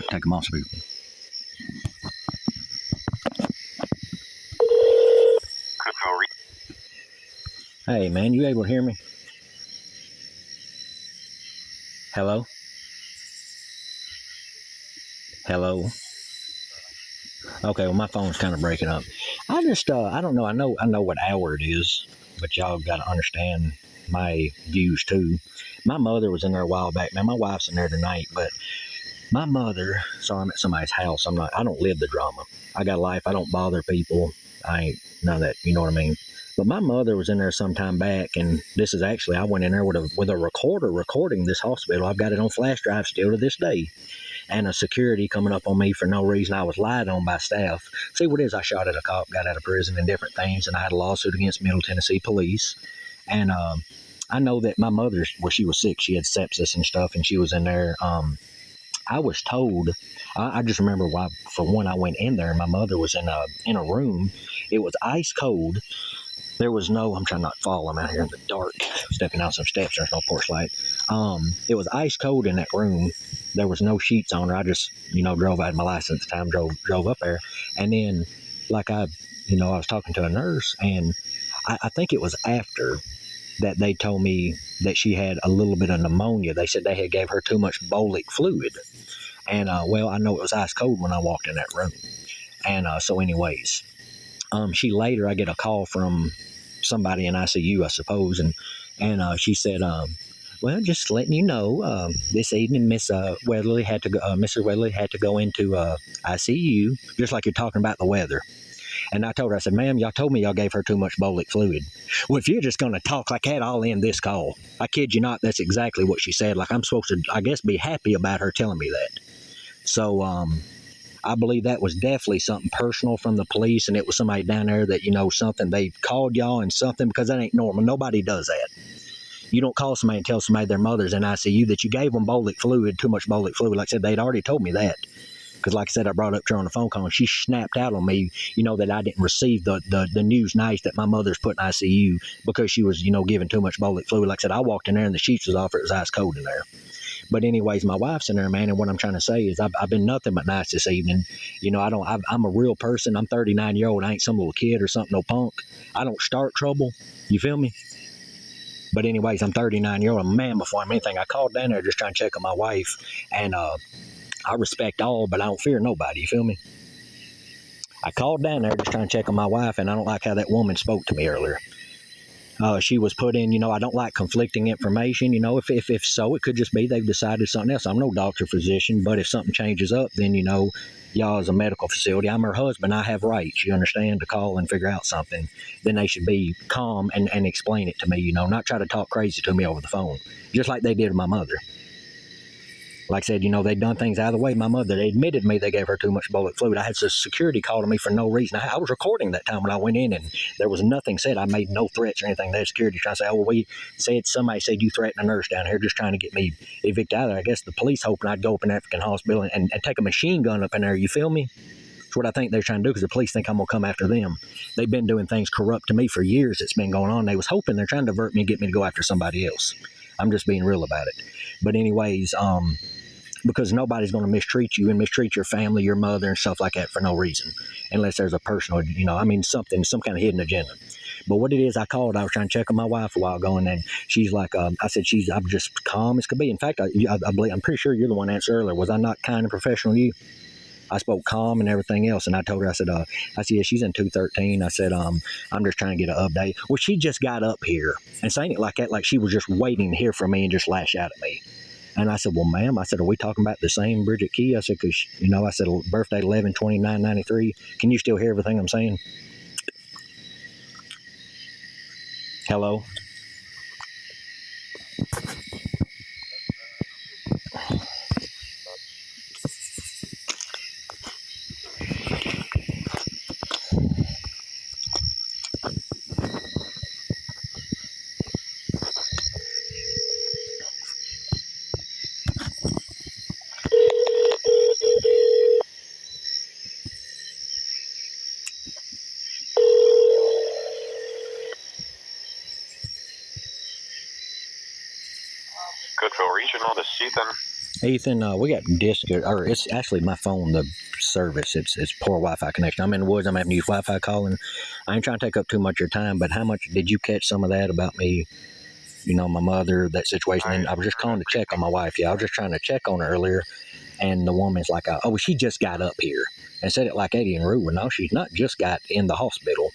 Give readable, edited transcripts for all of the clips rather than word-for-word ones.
take them off speaker. Hey, man, you able to hear me? Hello? Hello? Okay, well, my phone's kind of breaking up. I don't know. I know what hour it is, but y'all got to understand my views, too. My mother was in there a while back. Man, my wife's in there tonight, but my mother, sorry, I'm at somebody's house. I don't live the drama. I got a life. I don't bother people. I ain't none of that. You know what I mean? But my mother was in there some time back, and this is actually, I went in there with a recorder recording this hospital. I've got it on flash drive still to this day. And a security coming up on me for no reason. I was lied on by staff. See what it is, I shot at a cop, got out of prison and different things, and I had a lawsuit against Middle Tennessee police. And I know that my mother, well, she was sick. She had sepsis and stuff, and she was in there. I was told, I just remember why, for one, I went in there, and my mother was in a room. It was ice cold. There was no, I'm trying not to fall, I'm out here in the dark, stepping out some steps, there's no porch light. It was ice cold in that room. There was no sheets on her. I just, drove, I had my license at the time, drove up there. And then, I was talking to a nurse, and I think it was after that they told me that she had a little bit of pneumonia. They said they had gave her too much bolic fluid. And, I know it was ice cold when I walked in that room. And so anyways, I get a call from somebody in ICU, I suppose, and she said, well, just letting you know, this evening, Mrs. Weatherly had to go into ICU, just like you're talking about the weather. And I told her, I said, ma'am, y'all told me y'all gave her too much bolic fluid. Well, if you're just going to talk like that, I'll end this call. I kid you not, that's exactly what she said. Like, I'm supposed to, I guess, be happy about her telling me that. So, I believe that was definitely something personal from the police, and it was somebody down there that, something, they called y'all and something, because that ain't normal. Nobody does that. You don't call somebody and tell somebody their mother's in ICU that you gave them bolic fluid, too much bolic fluid. Like I said, they'd already told me that. Because like I said, I brought it up to her on the phone call, and she snapped out on me, that I didn't receive the news nice that my mother's put in ICU because she was, giving too much bolic fluid. Like I said, I walked in there and the sheets was off. It was ice cold in there. But anyways, my wife's in there, man, and what I'm trying to say is I've been nothing but nice this evening. I'm a real person. I'm 39-year-old. I ain't some little kid or something, no punk. I don't start trouble. You feel me? But anyways, I'm 39-year-old. I'm a man before I'm anything. I called down there just trying to check on my wife, and I respect all, but I don't fear nobody. You feel me? I called down there just trying to check on my wife, and I don't like how that woman spoke to me earlier. She was put in, I don't like conflicting information. If so, it could just be they've decided something else. I'm no doctor, physician, but if something changes up, then, y'all as a medical facility, I'm her husband. I have rights, you understand, to call and figure out something. Then they should be calm and explain it to me, not try to talk crazy to me over the phone, just like they did to my mother. Like I said, they'd done things out of the way. My mother, they admitted to me they gave her too much bolic fluid. I had some security call to me for no reason. I was recording that time when I went in, and there was nothing said. I made no threats or anything. They had security trying to say, somebody said you threatened a nurse down here, just trying to get me evicted out of there. I guess the police hoping I'd go up in African hospital and take a machine gun up in there. You feel me? That's what I think they're trying to do, because the police think I'm going to come after them. They've been doing things corrupt to me for years. It's been going on. They was hoping they're trying to divert me and get me to go after somebody else. I'm just being real about it. But anyways, because nobody's going to mistreat you and mistreat your family, your mother, and stuff like that for no reason, unless there's a personal, some kind of hidden agenda. But what it is, I called, I was trying to check on my wife a while ago, and then she's like, I said, I'm just calm as could be. In fact, I believe, I'm pretty sure you're the one that answered earlier. Was I not kind and professional to you? I spoke calm and everything else, and I told her, I said, yeah, she's in 213. I said, I'm just trying to get an update. Well, she just got up here, and saying it like that, like she was just waiting to hear from me and just lash out at me. And I said, well, ma'am, I said, are we talking about the same Bridget Key? I said, because, I said, birthday 11/29/93. Can you still hear everything I'm saying? Hello? Cookeville Regional, this is Ethan. Ethan, we got disc, or it's actually my phone, the service. It's poor Wi-Fi connection. I'm in the woods. I'm having to use Wi-Fi calling. I ain't trying to take up too much of your time, but how much did you catch some of that about me? My mother, that situation. And I was just calling to check on my wife. Yeah, I was just trying to check on her earlier, and the woman's like, "Oh, she just got up here," and said it like Eddie and rude. Well, no, she's not just got in the hospital.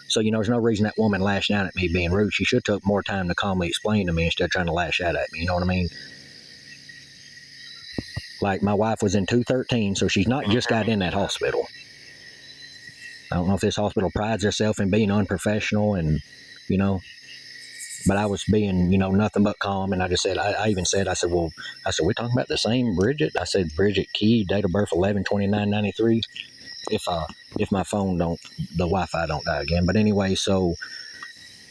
So, there's no reason that woman lashed out at me being rude. She should have took more time to calmly explain to me instead of trying to lash out at me. You know what I mean? Like, my wife was in 213, so she's not just got in that hospital. I don't know if this hospital prides itself in being unprofessional and, but I was being, nothing but calm. And I just said, I even said, I said, we're talking about the same Bridget? I said, Bridget Key, date of birth 11/29/93. If my phone the Wi-Fi don't die again. But anyway, so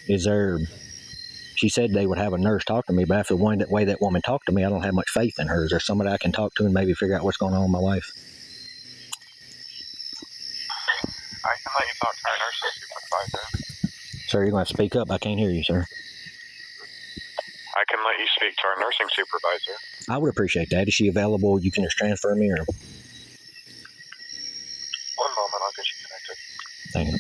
she said they would have a nurse talk to me, but after the way that woman talked to me, I don't have much faith in her. Is there somebody I can talk to and maybe figure out what's going on with my wife? I can let you talk to our nursing supervisor. Sir, you're going to have to speak up. I can't hear you, sir. I can let you speak to our nursing supervisor. I would appreciate that. Is she available? You can just transfer me, or? One moment, I'll get you connected. Thank you.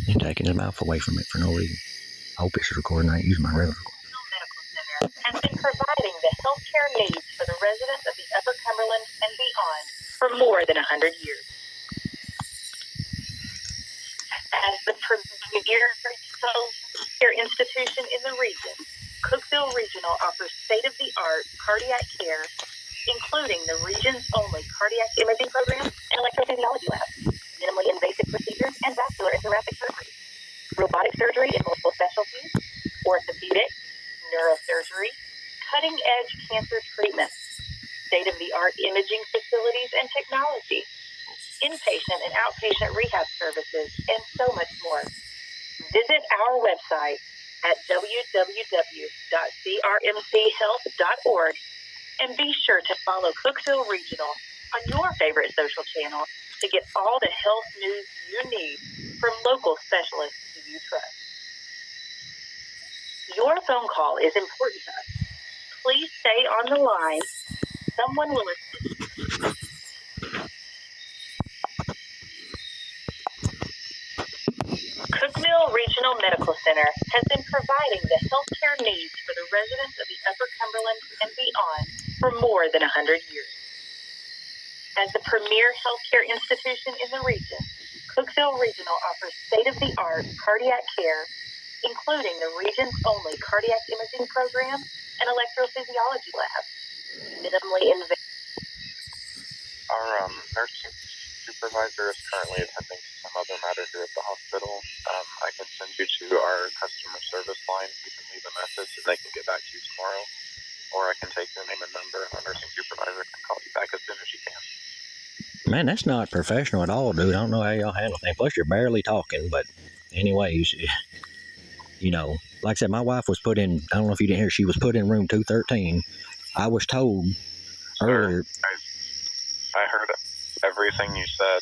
You're taking his mouth away from it for no reason. I hope it's recording. I ain't using my regular recorder. Medical Center has been providing the healthcare needs for the residents of the Upper Cumberland and beyond for more than 100 years. As the premier healthcare institution in the region, Cookeville Regional offers state-of-the-art cardiac care, including the region's only cardiac imaging program and electrophysiology lab, minimally invasive procedures, and vascular and thoracic surgery, robotic surgery in multiple specialties, orthopedic, neurosurgery, cutting-edge cancer treatment, state-of-the-art imaging facilities and technology, inpatient and outpatient rehab services, and so much more. Visit our website at www.crmchealth.org and be sure to follow Cookeville Regional on your favorite social channel to get all the health news you need from local specialists you trust. Your phone call is important to us. Please stay on the line. Someone will assist. Cookeville Regional Medical Center has been providing the healthcare needs for the residents of the Upper Cumberland and beyond for more than 100 years. As the premier healthcare institution in the region, Cookeville Regional offers state-of-the-art cardiac care, including the region's only cardiac imaging program and electrophysiology lab, minimally invasive. Our nursing supervisor is currently attending to some other matter here at the hospital. I can send you to our customer service line. You can leave a message and they can get back to you tomorrow. Or I can take your name and number and our nursing supervisor can call you back as soon as she can. Man, that's not professional at all, dude. I don't know how y'all handle things. Plus, you're barely talking. But anyways, like I said, my wife was put in, I don't know if you didn't hear, she was put in room 213. I was told earlier. I heard everything you said.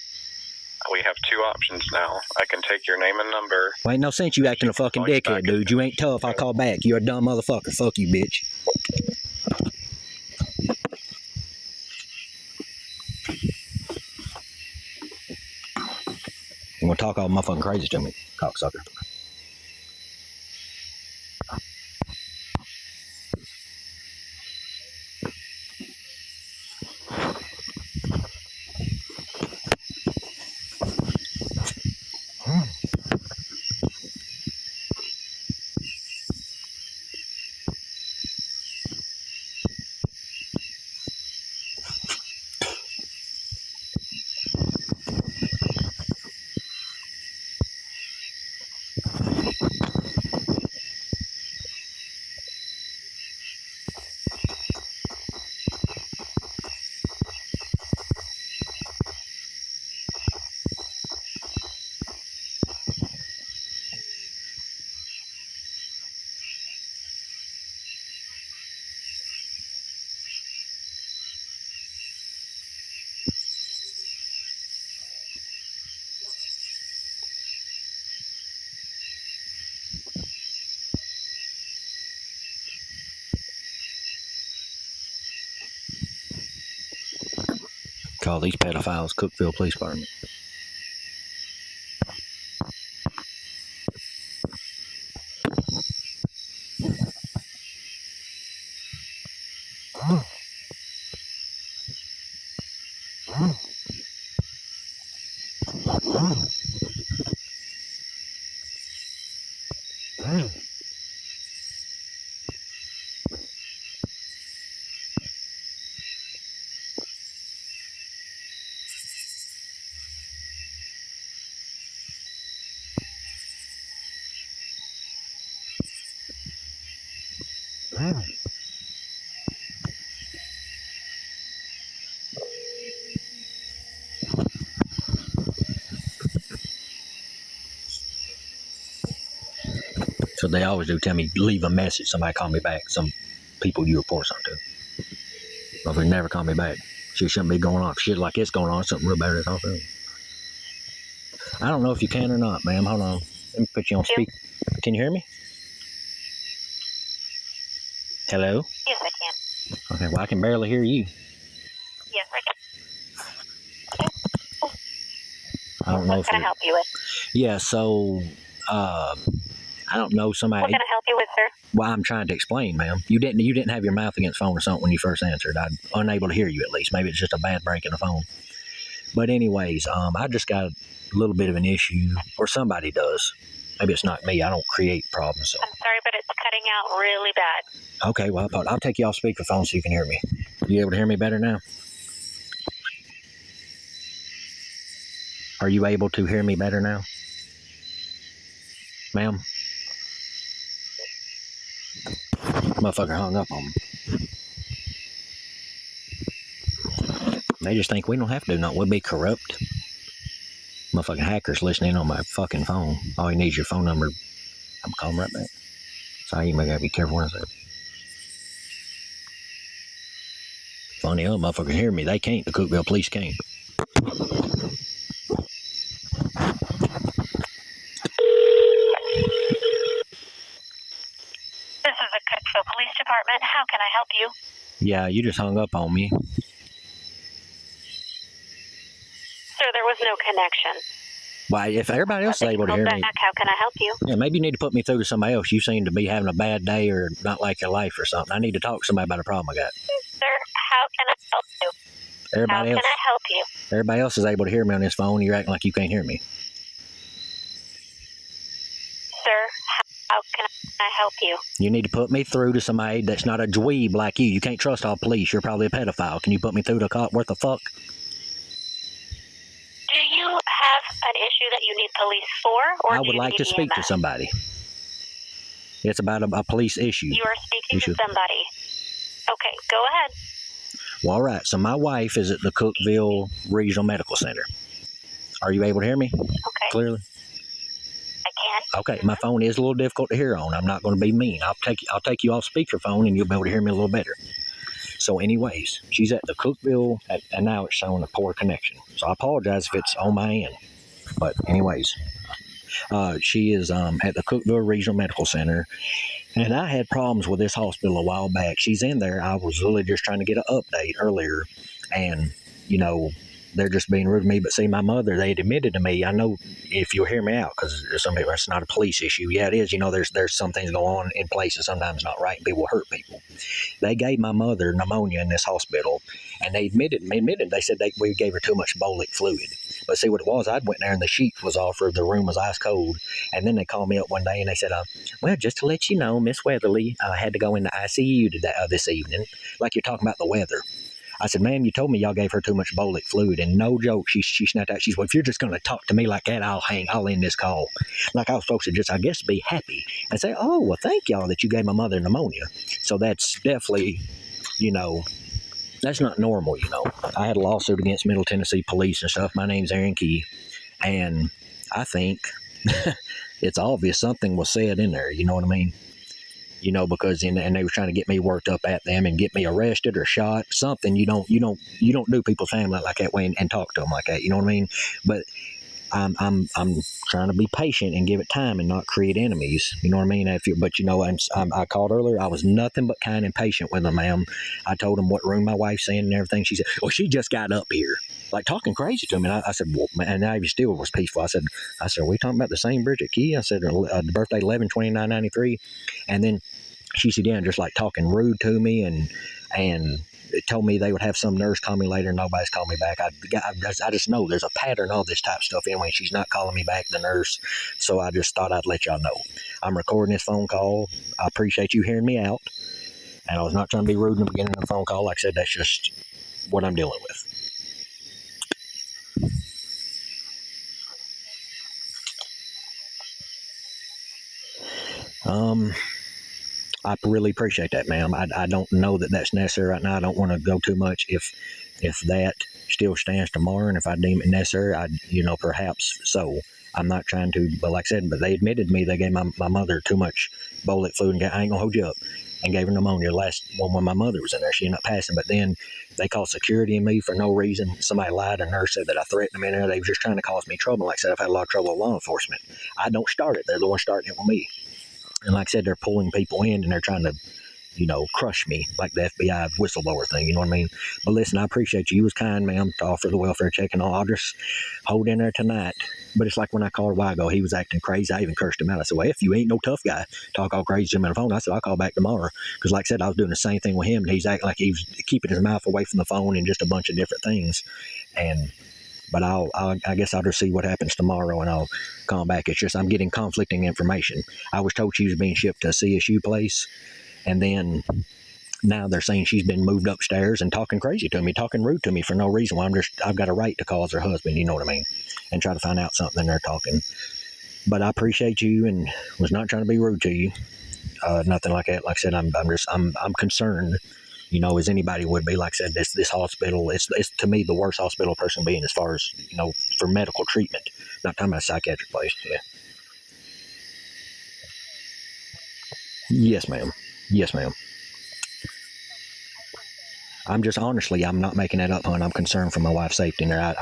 We have two options now. I can take your name and number. Well, ain't no sense you acting a fucking dickhead, dude. You ain't tough. I call back. You're a dumb motherfucker. Fuck you, bitch. You want to talk all motherfucking crazy to me, cocksucker. Call these pedophiles Cookeville Police Department. So they always do tell me, leave a message, somebody call me back, some people you report something to. But if they never call me back, shit shouldn't be going on. If shit like this going on, something real bad is happening. I don't know if you can or not, ma'am. Hold on. Let me put you on speaker. Can you hear me? Hello? Yes, I can. Okay, well, I can barely hear you. Yes, I can. I don't know What if can I help you with? Yeah, so, I don't know, somebody... What can I help you with, sir? Well, I'm trying to explain, ma'am. You didn't have your mouth against the phone or something when you first answered. I'm unable to hear you, at least. Maybe it's just a bad break in the phone. But anyways, I just got a little bit of an issue, or somebody does. Maybe it's not me. I don't create problems. So. I'm sorry, but it's cutting out really bad. Okay, well, I'll take you off speakerphone so you can hear me. You able to hear me better now? Are you able to hear me better now? Ma'am? Motherfucker hung up on me. They just think we don't have to do nothing. We'll be corrupt. Motherfucking hackers listening on my fucking phone. All you need is your phone number. I'm calling right back. So you gotta be careful what I say. Funny enough, motherfuckers hear me. They can't. The Cookeville police can't. This is the Cookeville Police Department. How can I help you? Yeah, you just hung up on me. Sir, there was no connection. Why, if everybody else is able to hear me, How can I help you? yeah, maybe you need to put me through to somebody else. You seem to be having a bad day or not like your life or something. I need to talk to somebody about a problem I got. Sir, how can I help you? Everybody else, How can I help you? everybody else is able to hear me on this phone. You're acting like you can't hear me. Sir, how can I help you? You need to put me through to somebody that's not a dweeb like you. You can't trust all police. You're probably a pedophile. Can you put me through to a cop? What the fuck? Do you have an issue that you need police for? Or I would like to speak to somebody. It's about a police issue. You are speaking to somebody. Okay, go ahead. Well, all right. So my wife is at the Cookeville Regional Medical Center. Are you able to hear me Okay, clearly? I can. Okay, my phone is a little difficult to hear on. I'm not going to be mean. I'll take you off speakerphone and you'll be able to hear me a little better. So anyways, she's at the Cookeville, and now it's showing a poor connection. So I apologize if it's on my end. But anyways, she is at the Cookeville Regional Medical Center, and I had problems with this hospital a while back. She's in there. I was really just trying to get an update earlier, and, you know, they're just being rude to me. But see, my mother, they had admitted to me, I know if you'll hear me out, because some people, it's not a police issue. Yeah, it is. You know, there's some things going on in places sometimes not right, and people hurt people. They gave my mother pneumonia in this hospital, and they admitted, they said we gave her too much bolic fluid. But see what it was, I'd went there and the sheet was off her, the room was ice cold. And then they called me up one day and they said, well, just to let you know, Miss Weatherly had to go in the ICU today, this evening. Like you're talking about the weather. I said, ma'am, you told me y'all gave her too much bolic fluid. And no joke, she snapped out. She said, well, if you're just going to talk to me like that, I'll end this call. Like I was supposed to just, I guess, be happy and say, oh, well, thank y'all that you gave my mother pneumonia. So that's definitely, you know, that's not normal, you know. I had a lawsuit against Middle Tennessee police and stuff. My name's Aaron Key. And I think it's obvious something was said in there, you know what I mean? You know, because and they were trying to get me worked up at them and get me arrested or shot. Something you don't do people's family like that way and talk to them like that. You know what I mean? But I'm trying to be patient and give it time and not create enemies. You know what I mean? But you know, I called earlier. I was nothing but kind and patient with them, ma'am. I told them what room my wife's in and everything. She said, "Well, she just got up here." like talking crazy to me. And I said, well, and Ivy still was peaceful. I said, are we talking about the same Bridget Key? I said, the birthday 11/29/93. And then she said, yeah, and just like talking rude to me and it told me they would have some nurse call me later and nobody's called me back. I just know there's a pattern of this type of stuff anyway. She's not calling me back, the nurse. So I just thought I'd let y'all know. I'm recording this phone call. I appreciate you hearing me out. And I was not trying to be rude in the beginning of the phone call. Like I said, that's just what I'm dealing with. I really appreciate that, ma'am. I don't know that that's necessary right now. I don't want to go too much. If that still stands tomorrow, and if I deem it necessary, perhaps so. I'm not trying to, but like I said, but they admitted to me they gave my mother too much Bolix fluid, and I ain't gonna hold you up, and gave her pneumonia. The last one when my mother was in there, she ended up passing. But then they called security in me for no reason. Somebody lied. A nurse said that I threatened them in there. They were just trying to cause me trouble. Like I said, I've had a lot of trouble with law enforcement. I don't start it. They're the ones starting it with me. And like I said, they're pulling people in and they're trying to, crush me like the FBI whistleblower thing. You know what I mean? But listen, I appreciate you. You was kind, ma'am, to offer the welfare check and all. I'll just hold in there tonight. But it's like when I called a while ago, he was acting crazy. I even cursed him out. I said, well, if you ain't no tough guy, talk all crazy to him on the phone. I said, I'll call back tomorrow. Because like I said, I was doing the same thing with him. And he's acting like he was keeping his mouth away from the phone and just a bunch of different things. But I guess I'll just see what happens tomorrow and I'll call back. It's just I'm getting conflicting information. I was told she was being shipped to a CSU place, and then now they're saying she's been moved upstairs and talking crazy to me, talking rude to me for no reason. Well, I've got a right to call her husband, you know what I mean, and try to find out something. And they're talking. But I appreciate you and was not trying to be rude to you. Nothing like that. Like I said, I'm concerned. As anybody would be. Like I said, this hospital, it's to me the worst hospital a person being as far as, for medical treatment. Not talking about a psychiatric place. Yeah. Yes, ma'am. Yes, ma'am. I'm just honestly, I'm not making that up, hon. I'm concerned for my wife's safety in there.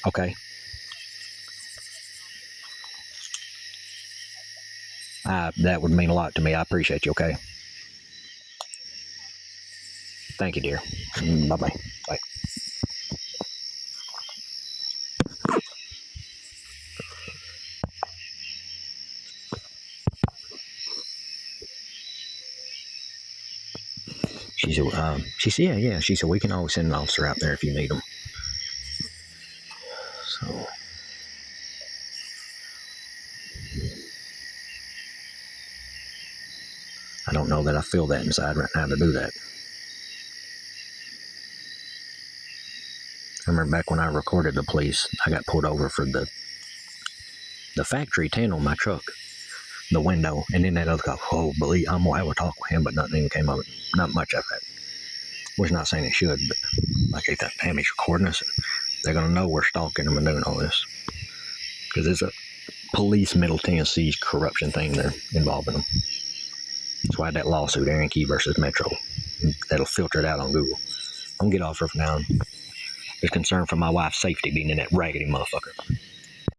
Okay. That would mean a lot to me. I appreciate you. Okay. Thank you, dear. Bye-bye. Bye. She said, yeah. She said, we can always send an officer out there if you need them. So, I don't know that I feel that inside right now to do that. I remember back when I recorded the police, I got pulled over for the factory tent on my truck, the window, and then that other guy, I'm gonna have a talk with him, but nothing even came of it. Not much of it. Was not saying it should, but like they thought, damn, he's recording us. They're gonna know we're stalking them and doing all this because it's a police Middle Tennessee corruption thing they're involved in them. That's why that lawsuit, Aaron Key versus Metro, that'll filter it out on Google. I'm gonna get off her for now. Just concerned for my wife's safety being in that raggedy motherfucker.